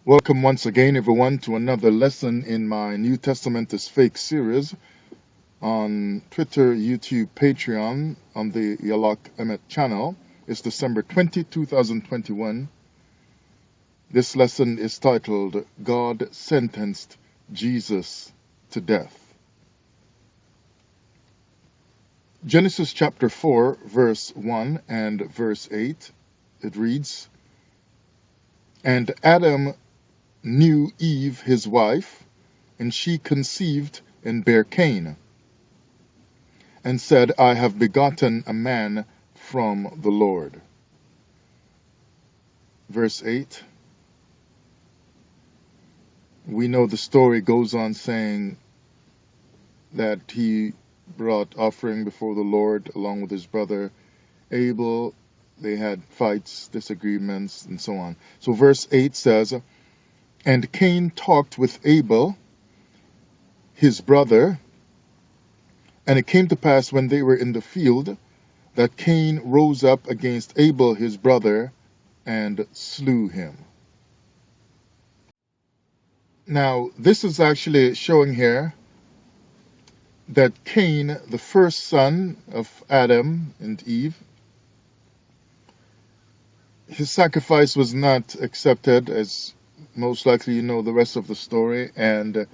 Welcome once again, everyone, to another lesson in my New Testament is Fake series on Twitter, YouTube, Patreon, on the Yalak Emet channel. It's December 20, 2021. This lesson is titled, God Sentenced Jesus to Death. Genesis chapter 4, verse 1 and verse 8, it reads, "And Adam knew Eve his wife, and she conceived and bare Cain, and said, I have begotten a man from the Lord." Verse 8, we know the story goes on saying that he brought offering before the Lord along with his brother Abel. They had fights, disagreements, and so on. So verse 8 says, "And Cain talked with Abel, his brother, and it came to pass when they were in the field, that Cain rose up against Abel his brother, and slew him." Now, this is actually showing here that Cain, the first son of Adam and Eve, his sacrifice was not accepted, as most likely you know the rest of the story. And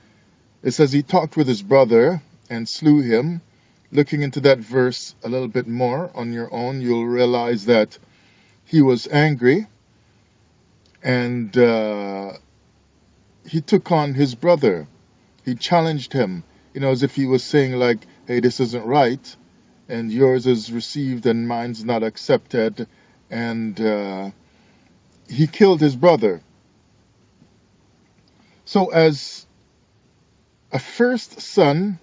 it says he talked with his brother and slew him. Looking into that verse a little bit more on your own, you'll realize that he was angry, and he took on his brother. He challenged him, as if he was saying like, hey, this isn't right, and yours is received and mine's not accepted. And he killed his brother. So as a first son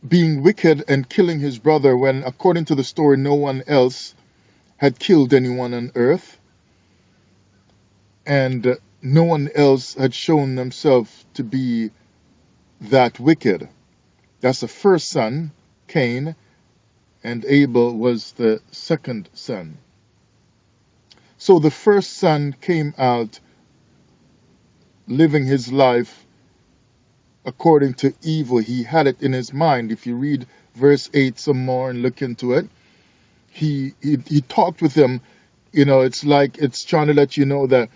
being wicked and killing his brother, when according to the story no one else had killed anyone on earth, and no one else had shown themselves to be that wicked. That's the first son, Cain, and Abel was the second son. So the first son came out living his life according to evil. He had it in his mind. If you read verse 8 some more and look into it, he talked with him. It's like it's trying to let you know that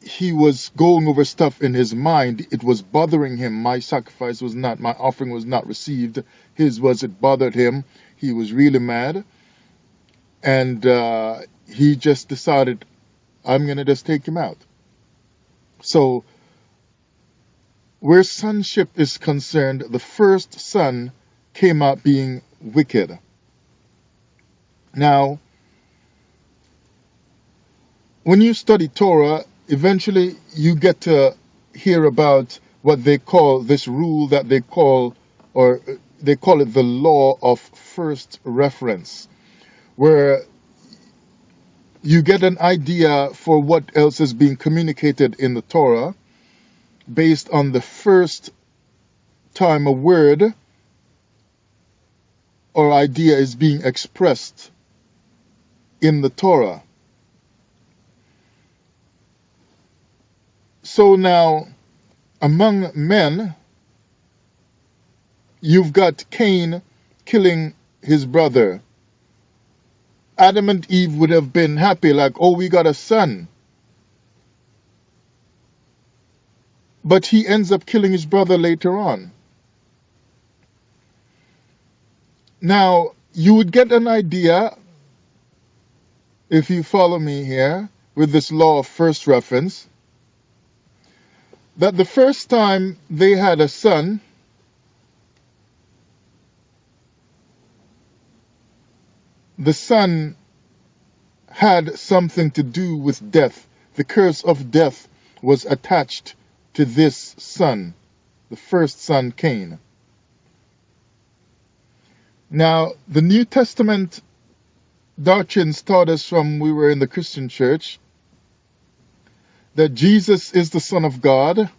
he was going over stuff in his mind. It was bothering him. My offering was not received. His was, it bothered him. He was really mad. And he just decided, I'm going to just take him out. So, where sonship is concerned, the first son came out being wicked. Now, when you study Torah, eventually you get to hear about what they call this rule that they call it the law of first reference, where you get an idea for what else is being communicated in the Torah based on the first time a word or idea is being expressed in the Torah. So now, among men, you've got Cain killing his brother. Adam and Eve would have been happy, like, oh, we got a son. But he ends up killing his brother later on. Now, you would get an idea, if you follow me here, with this law of first reference, that the first time they had a son, the son had something to do with death. The curse of death was attached to this son, the first son, Cain. Now, the New Testament doctrines taught us from we were in the Christian church that Jesus is the Son of God,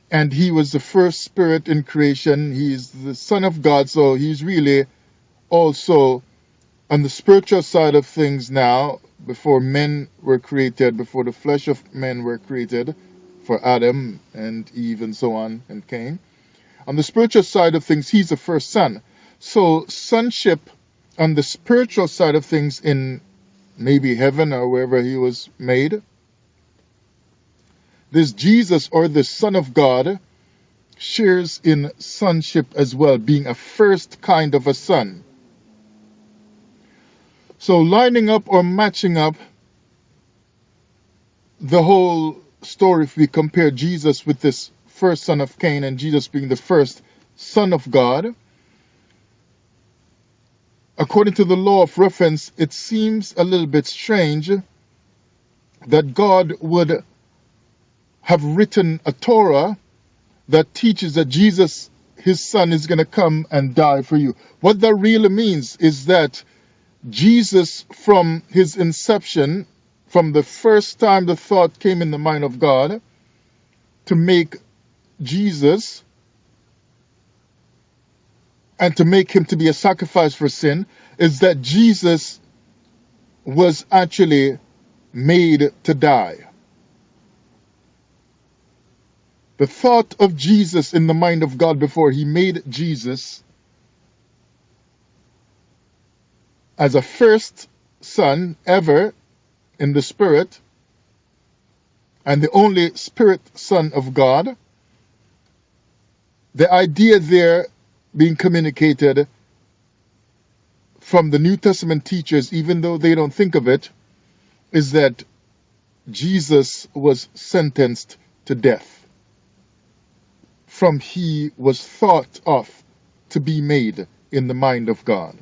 and he was the first spirit in creation. He's the Son of God, so he's really also on the spiritual side of things now, before men were created, before the flesh of men were created, for Adam and Eve and so on, and Cain. On the spiritual side of things, he's the first son. So sonship on the spiritual side of things in maybe heaven or wherever he was made, this Jesus or the Son of God shares in sonship as well, being a first kind of a son. So lining up or matching up the whole story, if we compare Jesus with this first son of Cain and Jesus being the first son of God, according to the law of reference, it seems a little bit strange that God would have written a Torah that teaches that Jesus, his son, is going to come and die for you. What that really means is that Jesus, from his inception, from the first time the thought came in the mind of God to make Jesus and to make him to be a sacrifice for sin, is that Jesus was actually made to die. The thought of Jesus in the mind of God before he made Jesus as a first son ever in the Spirit and the only Spirit Son of God, the idea there being communicated from the New Testament teachers, even though they don't think of it, is that Jesus was sentenced to death. From he was thought of to be made in the mind of God.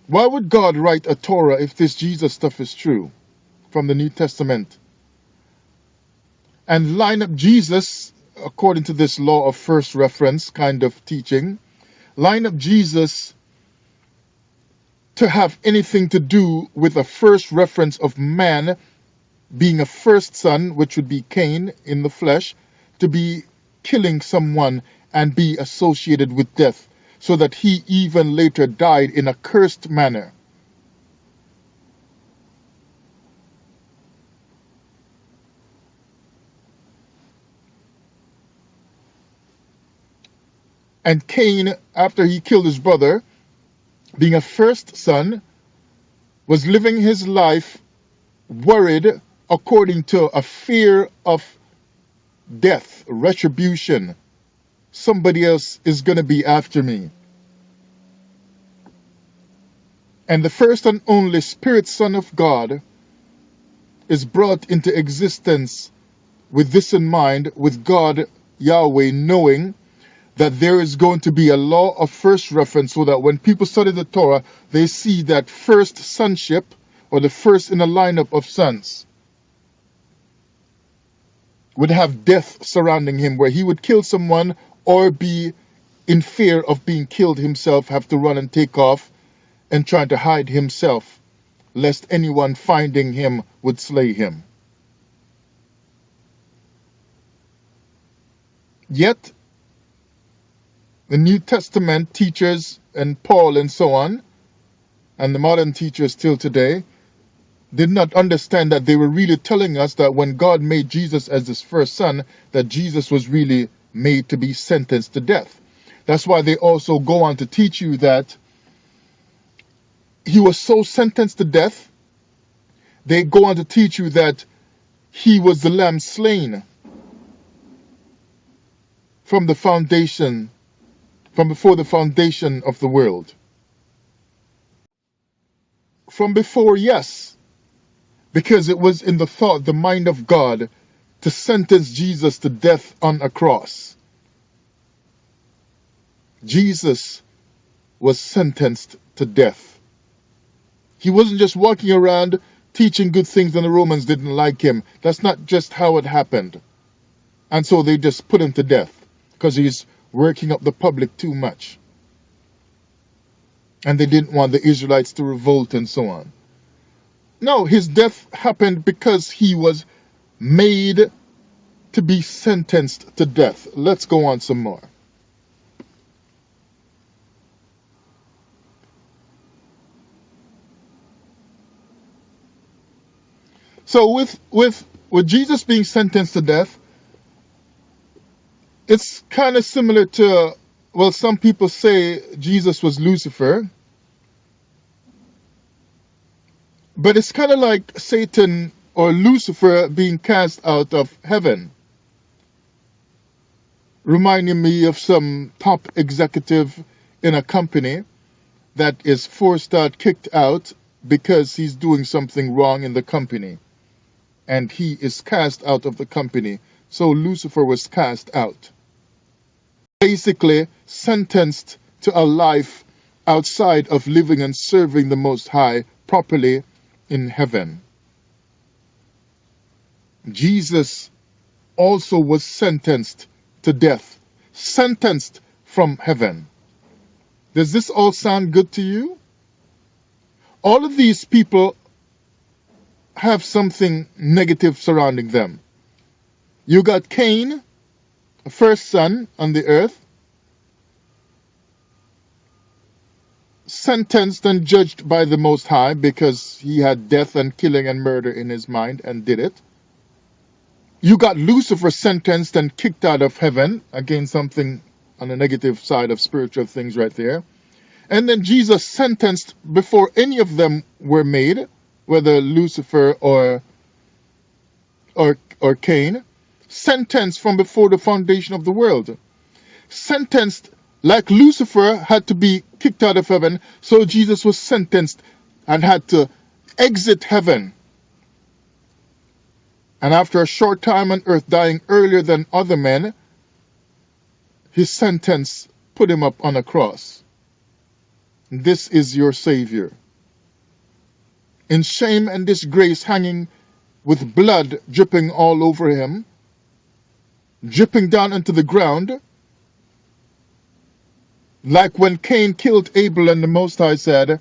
Why would God write a Torah if this Jesus stuff is true from the New Testament? And line up Jesus, according to this law of first reference kind of teaching, line up Jesus to have anything to do with a first reference of man being a first son, which would be Cain in the flesh, to be killing someone and be associated with death, so that he even later died in a cursed manner. And Cain, after he killed his brother, being a first son, was living his life worried according to a fear of death, retribution. Somebody else is going to be after me. And the first and only Spirit Son of God is brought into existence with this in mind, with God, Yahweh, knowing that there is going to be a law of first reference, so that when people study the Torah, they see that first sonship, or the first in a lineup of sons, would have death surrounding him, where he would kill someone or be in fear of being killed himself, have to run and take off and try to hide himself, lest anyone finding him would slay him. Yet, the New Testament teachers and Paul and so on, and the modern teachers still today, did not understand that they were really telling us that when God made Jesus as his first son, that Jesus was really made to be sentenced to death. That's why they also go on to teach you that he was so sentenced to death. They go on to teach you that he was the lamb slain from the foundation, from before the foundation of the world. From before, yes, because it was in the thought, the mind of God, to sentence Jesus to death on a cross. Jesus was sentenced to death. He wasn't just walking around teaching good things and the Romans didn't like him. That's not just how it happened. And so they just put him to death because he's working up the public too much. And they didn't want the Israelites to revolt and so on. No, his death happened because he was made to be sentenced to death. Let's go on some more. So with Jesus being sentenced to death, it's kind of similar to, well, some people say Jesus was Lucifer, but it's kind of like Satan or Lucifer being cast out of heaven, reminding me of some top executive in a company that is forced out, kicked out because he's doing something wrong in the company, and he is cast out of the company. So Lucifer was cast out, basically sentenced to a life outside of living and serving the Most High properly in heaven. Jesus also was sentenced to death, sentenced from heaven. Does this all sound good to you? All of these people have something negative surrounding them. You got Cain, first son on the earth, sentenced and judged by the Most High because he had death and killing and murder in his mind and did it. You got Lucifer sentenced and kicked out of heaven. Again, something on the negative side of spiritual things right there. And then Jesus sentenced before any of them were made, whether Lucifer or Cain, sentenced from before the foundation of the world. Sentenced like Lucifer had to be kicked out of heaven, so Jesus was sentenced and had to exit heaven. And after a short time on earth, dying earlier than other men, his sentence put him up on a cross. This is your Savior. In shame and disgrace, hanging with blood dripping all over him, dripping down into the ground, like when Cain killed Abel and the Most High said,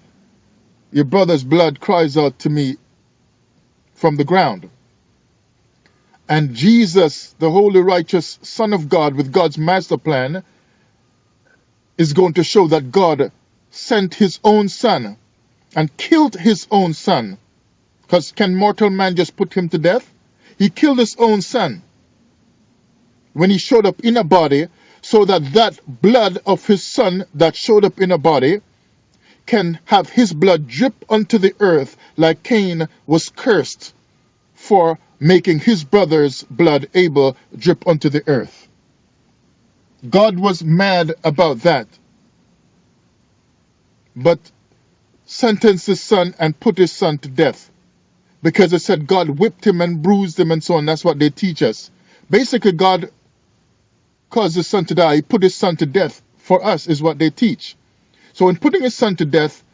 "Your brother's blood cries out to me from the ground." And Jesus, the holy righteous Son of God with God's master plan, is going to show that God sent his own son and killed his own son. Because can mortal man just put him to death? He killed his own son when he showed up in a body, so that that blood of his son that showed up in a body can have his blood drip onto the earth, like Cain was cursed for making his brother's blood Abel drip onto the earth. God was mad about that, but sentenced his son and put his son to death, because it said God whipped him and bruised him and so on. That's what they teach us. Basically, God caused his son to die. He put his son to death for us, is what they teach. So in putting his son to death,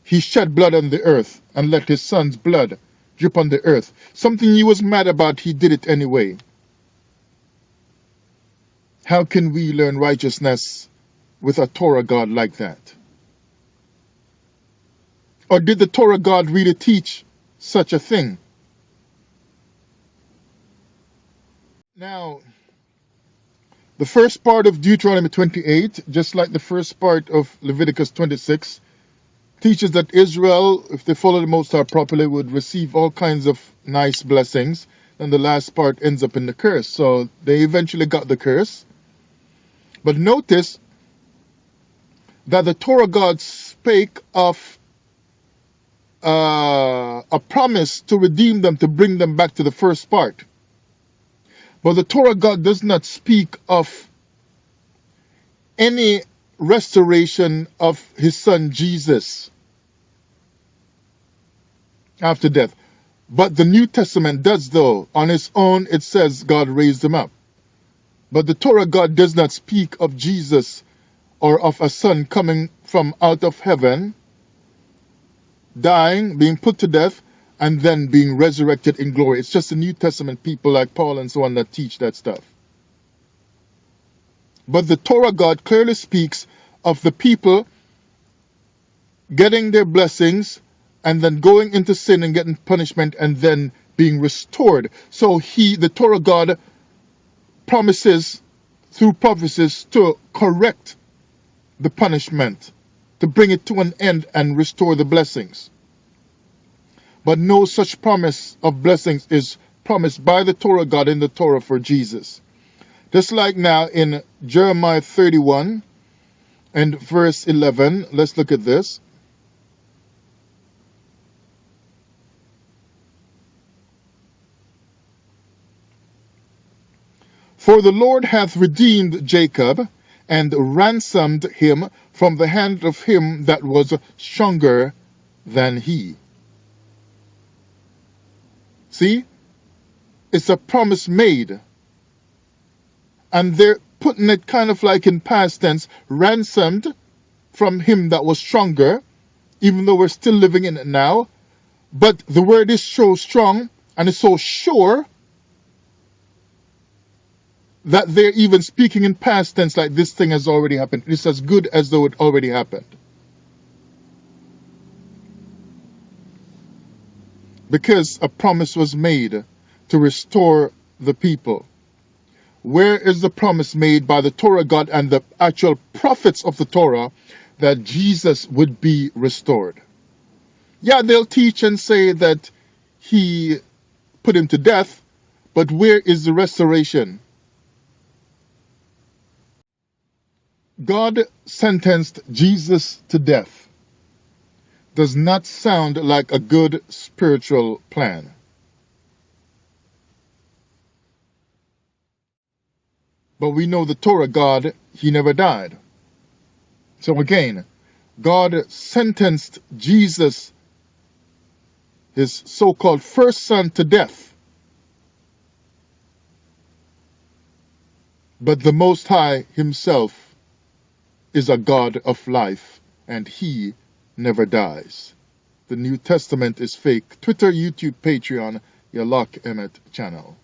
he shed blood on the earth and let his son's blood drip on the earth. Something he was mad about, he did it anyway. How can we learn righteousness with a Torah God like that? Or did the Torah God really teach such a thing? Now, the first part of Deuteronomy 28, just like the first part of Leviticus 26, teaches that Israel, if they follow the Most High properly, would receive all kinds of nice blessings. And the last part ends up in the curse. So they eventually got the curse. But notice that the Torah God spake of a promise to redeem them, to bring them back to the first part. But the Torah God does not speak of any restoration of his son Jesus after death. But the New Testament does, though. On its own, it says God raised him up. But the Torah God does not speak of Jesus or of a son coming from out of heaven, dying, being put to death, and then being resurrected in glory. It's just the New Testament people like Paul and so on that teach that stuff. But the Torah God clearly speaks of the people getting their blessings and then going into sin and getting punishment and then being restored. So the Torah God, promises through prophecies to correct the punishment, to bring it to an end and restore the blessings. But no such promise of blessings is promised by the Torah God in the Torah for Jesus. Just like now in Jeremiah 31 and verse 11, let's look at this. For the Lord hath redeemed Jacob, and ransomed him from the hand of him that was stronger than he. See? It's a promise made. And they're putting it kind of like in past tense, ransomed from him that was stronger, even though we're still living in it now. But the word is so strong and it's so sure that they're even speaking in past tense like this thing has already happened. It's as good as though it already happened. Because a promise was made to restore the people. Where is the promise made by the Torah God and the actual prophets of the Torah that Jesus would be restored? Yeah, they'll teach and say that he put him to death, but where is the restoration? God sentenced Jesus to death. Does not sound like a good spiritual plan. But we know the Torah God, he never died. So again, God sentenced Jesus, his so-called first son, to death. But the Most High himself is a God of life, and he never dies. The New Testament is fake. Twitter, YouTube, Patreon, your Lock Emmett channel.